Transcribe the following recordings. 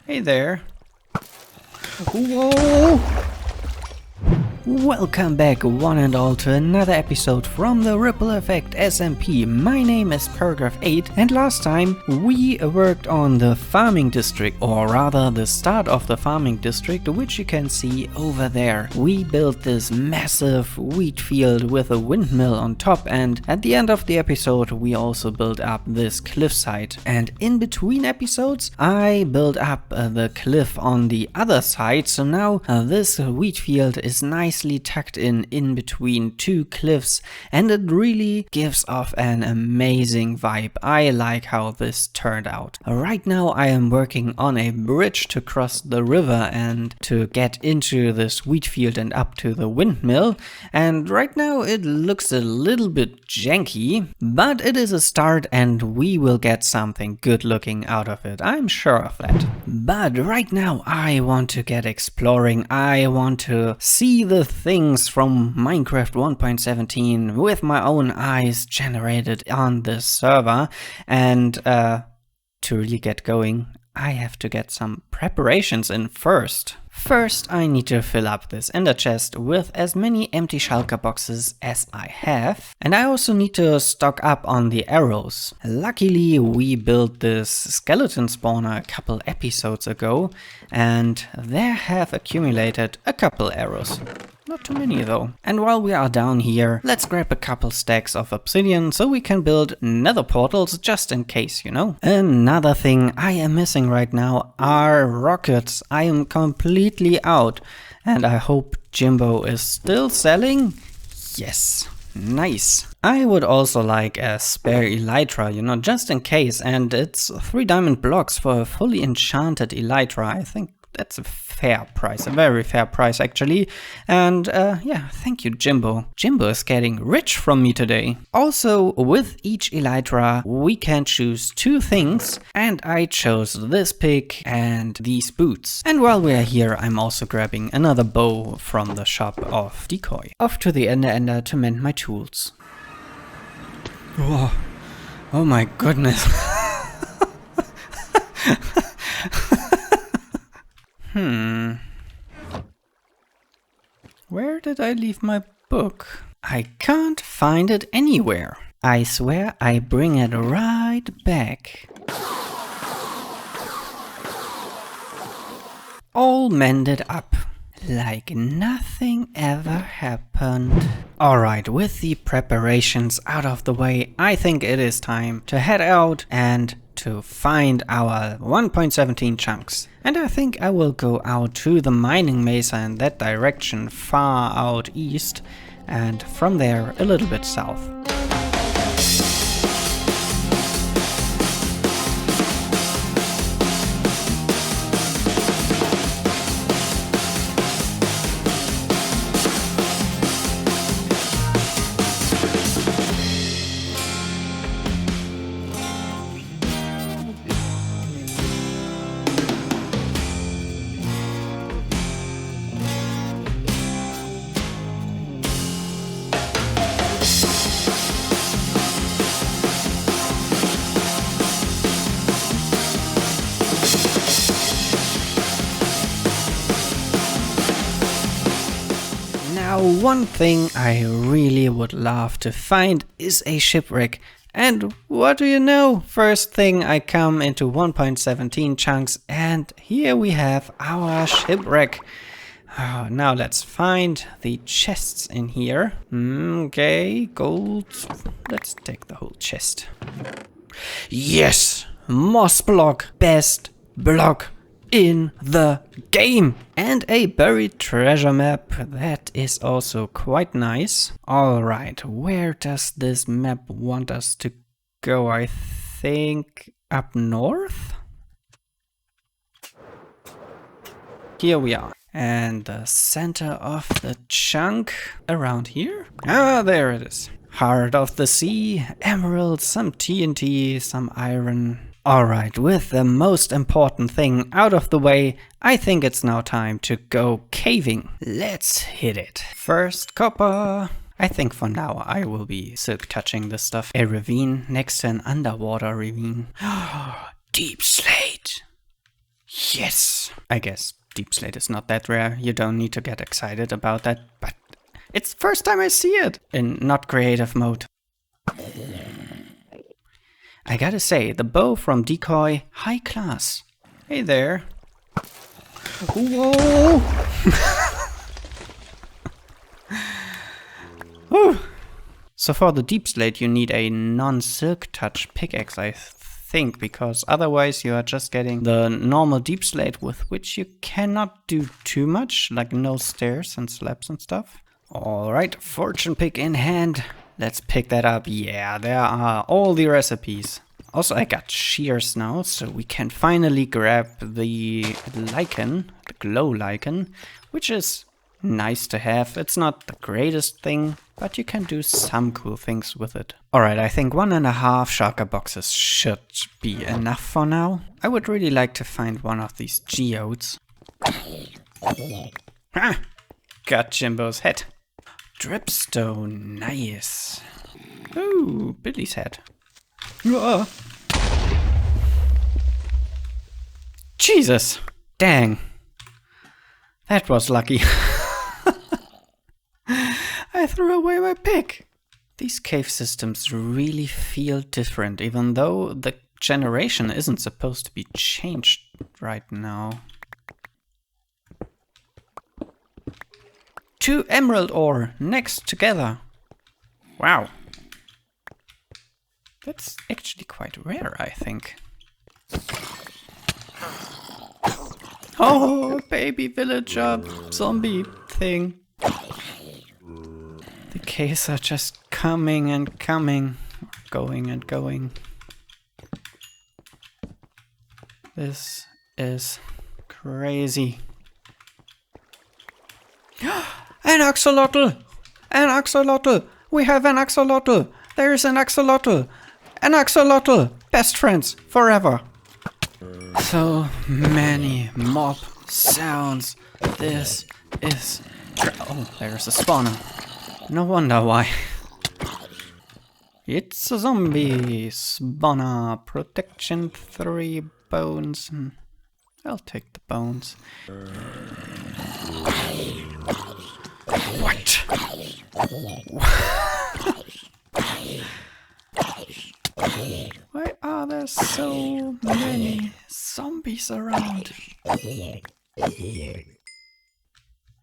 Hey there. Whoa! Welcome back one and all to another episode from the Ripple Effect SMP. My name is CarlRyds and last time we worked on the farming district, or rather the start of the farming district, which you can see over there. We built this massive wheat field with a windmill on top, and at the end of the episode we also built up this cliffside. And in between episodes I built up the cliff on the other side, so now this wheat field is nicely tucked in between two cliffs, and it really gives off an amazing vibe. I like how this turned out. Right now I am working on a bridge to cross the river and to get into this wheat field and up to the windmill, and right now it looks a little bit janky, but it is a start and we will get something good looking out of it, I'm sure of that. But right now I want to get exploring. I want to see the things from Minecraft 1.17 with my own eyes generated on this server, and to really get going I have to get some preparations in first. First I need to fill up this ender chest with as many empty shulker boxes as I have, and I also need to stock up on the arrows. Luckily we built this skeleton spawner a couple episodes ago and there have accumulated a couple arrows. Not too many though. And while we are down here, let's grab a couple stacks of obsidian so we can build nether portals just in case, you know. Another thing I am missing right now are rockets. I am completely out and I hope Jimbo is still selling. Yes, nice. I would also like a spare elytra, you know, just in case, and it's 3 diamond blocks for a fully enchanted elytra. I think that's a fair price, a very fair price actually. And yeah, thank you Jimbo. Jimbo is getting rich from me today. Also, with each elytra we can choose 2 things, and I chose this pick and these boots. And while we are here I'm also grabbing another bow from the shop of Decoy. Off to the ender to mend my tools. Whoa. Oh my goodness. Where did I leave my book? I can't find it anywhere. I swear I bring it right back. All mended up, like nothing ever happened. Alright, with the preparations out of the way, I think it is time to head out and to find our 1.17 chunks. And I think I will go out to the mining mesa in that direction, far out east, and from there a little bit south. One thing I really would love to find is a shipwreck. And what do you know? First thing I come into 1.17 chunks and here we have our shipwreck. Oh, now let's find the chests in here. Okay, gold. Let's take the whole chest. Yes! Moss block. Best block in the game, and a buried treasure map. That is also quite nice. Alright, where does this map want us to go? I think up north? Here we are. And the center of the chunk around here? Ah, there it is. Heart of the sea, emeralds, some TNT, some iron. Alright, with the most important thing out of the way, I think it's now time to go caving. Let's hit it. First copper. I think for now I will be silk touching this stuff. A ravine next to an underwater ravine. Deep slate. Yes! I guess deep slate is not that rare. You don't need to get excited about that, but it's the first time I see it in not creative mode. I gotta say, the bow from Decoy, high class. Hey there. Whoa! So for the deep slate you need a non-silk touch pickaxe, I think, because otherwise you are just getting the normal deep slate with which you cannot do too much, like no stairs and slabs and stuff. Alright, fortune pick in hand. Let's pick that up. Yeah, there are all the recipes. Also, I got shears now, so we can finally grab the lichen, the glow lichen, which is nice to have. It's not the greatest thing, but you can do some cool things with it. Alright, I think 1.5 shulker boxes should be enough for now. I would really like to find one of these geodes. Ah, got Jimbo's head. Dripstone, nice. Ooh, Billy's head. Jesus! Dang. That was lucky. I threw away my pick. These cave systems really feel different, even though the generation isn't supposed to be changed right now. 2 emerald ore next together. Wow. That's actually quite rare, I think. Oh, baby villager zombie thing. The caves are just coming and coming, going and going. This is crazy. An axolotl! An axolotl! We have an axolotl! There is an axolotl! An axolotl! Best friends forever! So many mob sounds. This is... Oh, there's a spawner. No wonder why. It's a zombie spawner. Protection 3 bones. I'll take the bones. What? Why are there so many zombies around?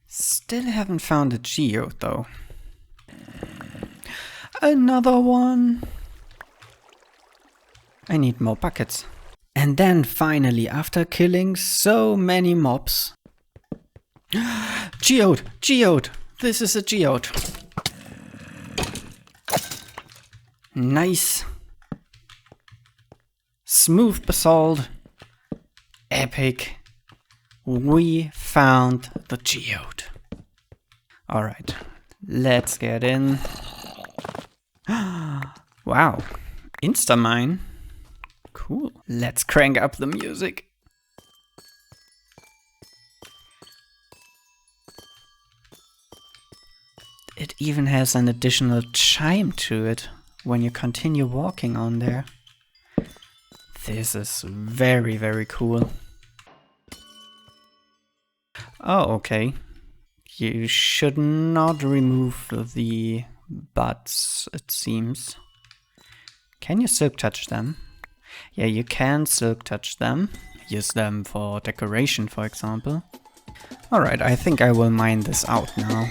Still haven't found a geode though. Another one. I need more buckets. And then finally, after killing so many mobs... Geode! Geode! This is a geode. Nice. Smooth basalt. Epic. We found the geode. Alright, let's get in. Wow, Instamine. Cool. Let's crank up the music. It even has an additional chime to it when you continue walking on there. This is very, very cool. Oh, okay. You should not remove the buds, it seems. Can you silk touch them? Yeah, you can silk touch them. Use them for decoration, for example. Alright, I think I will mine this out now.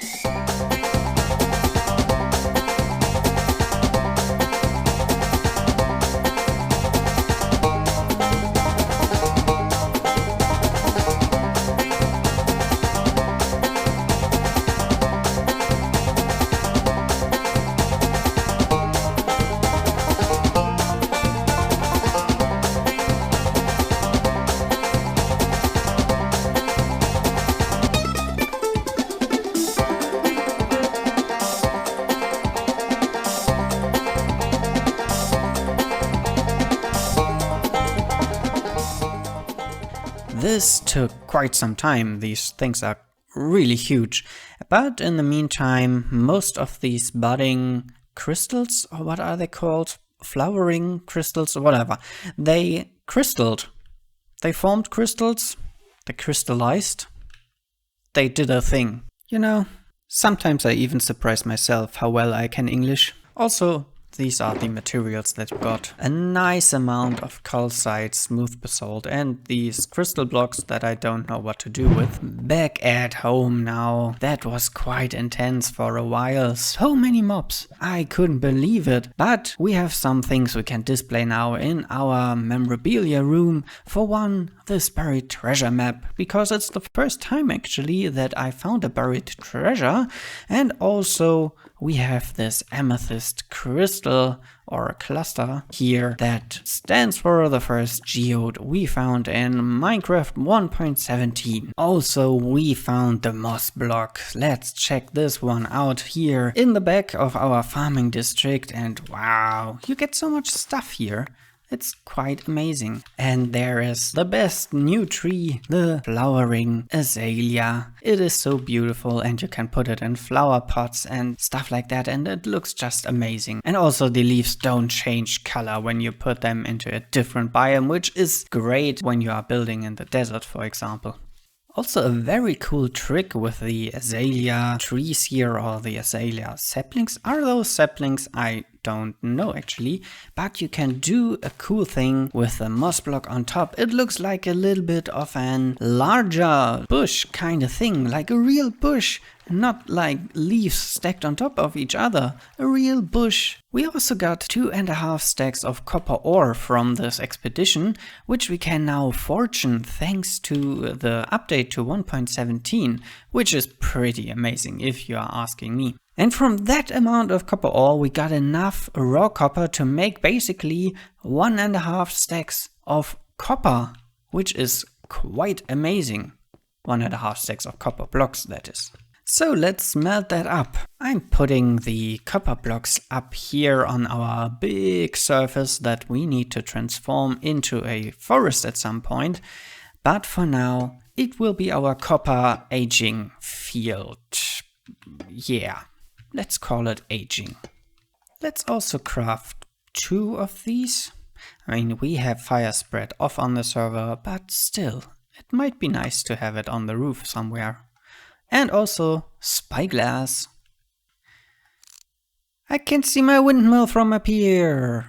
This took quite some time. These things are really huge. But in the meantime, most of these budding crystals, or what are they called? Flowering crystals or whatever. They crystalled. They formed crystals, they crystallized, they did a thing. You know, sometimes I even surprise myself how well I can English. Also, these are the materials that we got. A nice amount of calcite, smooth basalt, and these crystal blocks that I don't know what to do with. Back at home now. That was quite intense for a while. So many mobs. I couldn't believe it. But we have some things we can display now in our memorabilia room. For one, this buried treasure map, because it's the first time actually that I found a buried treasure. And also we have this amethyst crystal or cluster here that stands for the first geode we found in Minecraft 1.17. Also we found the moss block. Let's check this one out here in the back of our farming district, and wow, you get so much stuff here. It's quite amazing. And there is the best new tree, the flowering azalea. It is so beautiful, and you can put it in flower pots and stuff like that, and it looks just amazing. And also the leaves don't change color when you put them into a different biome, which is great when you are building in the desert, for example. Also a very cool trick with the azalea trees here, or the azalea saplings. Are those saplings? I don't know actually, but you can do a cool thing with the moss block on top. It looks like a little bit of an larger bush kind of thing, like a real bush, not like leaves stacked on top of each other, a real bush. We also got 2.5 stacks of copper ore from this expedition, which we can now fortune thanks to the update to 1.17, which is pretty amazing if you are asking me. And from that amount of copper ore we got enough raw copper to make basically 1.5 stacks of copper, which is quite amazing. 1.5 stacks of copper blocks, that is. So let's smelt that up. I'm putting the copper blocks up here on our big surface that we need to transform into a forest at some point. But for now, it will be our copper aging field. Yeah, let's call it aging. Let's also craft 2 of these. I mean, we have fire spread off on the server, but still, it might be nice to have it on the roof somewhere. And also spyglass. I can see my windmill from up here.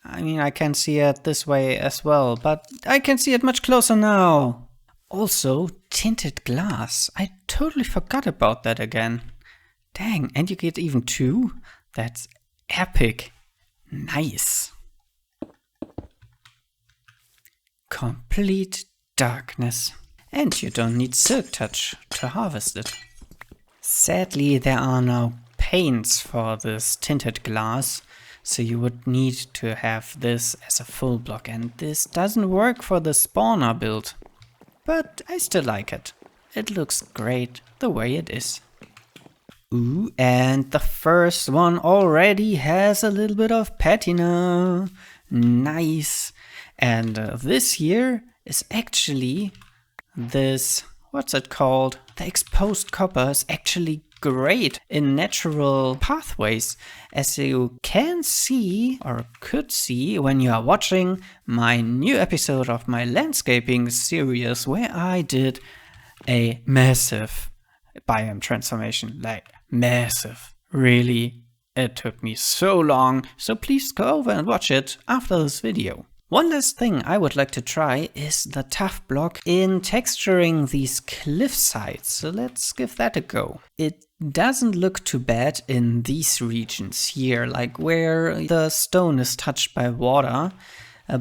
I mean, I can see it this way as well, but I can see it much closer now. Also, tinted glass. I totally forgot about that again. Dang, and you get even 2? That's epic. Nice. Complete darkness. And you don't need silk touch to harvest it. Sadly, there are no paints for this tinted glass, so you would need to have this as a full block, and this doesn't work for the spawner build. But I still like it. It looks great the way it is. Ooh, and the first one already has a little bit of patina. Nice. And this here is actually this, what's it called? The exposed copper is actually great in natural pathways, as you can see or could see when you are watching my new episode of my landscaping series, where I did a massive biome transformation, like massive. Really, it took me so long, so please go over and watch it after this video. One last thing I would like to try is the tuff block in texturing these cliff sides, so let's give that a go. It doesn't look too bad in these regions here, like where the stone is touched by water,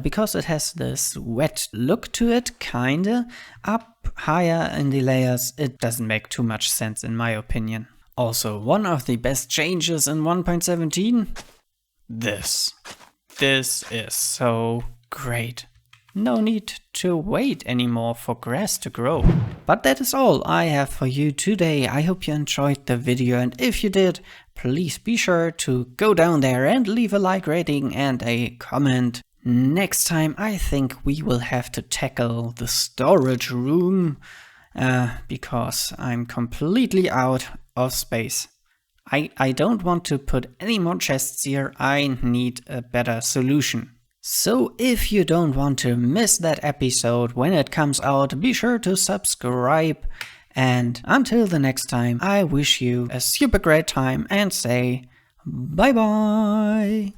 because it has this wet look to it, kinda. Up higher in the layers, it doesn't make too much sense in my opinion. Also, one of the best changes in 1.17, this. This is so great. No need to wait anymore for grass to grow. But that is all I have for you today. I hope you enjoyed the video, and if you did, please be sure to go down there and leave a like rating and a comment. Next time I think we will have to tackle the storage room, because I'm completely out of space. I don't want to put any more chests here. I need a better solution. So if you don't want to miss that episode when it comes out, be sure to subscribe. And until the next time, I wish you a super great time and say bye bye.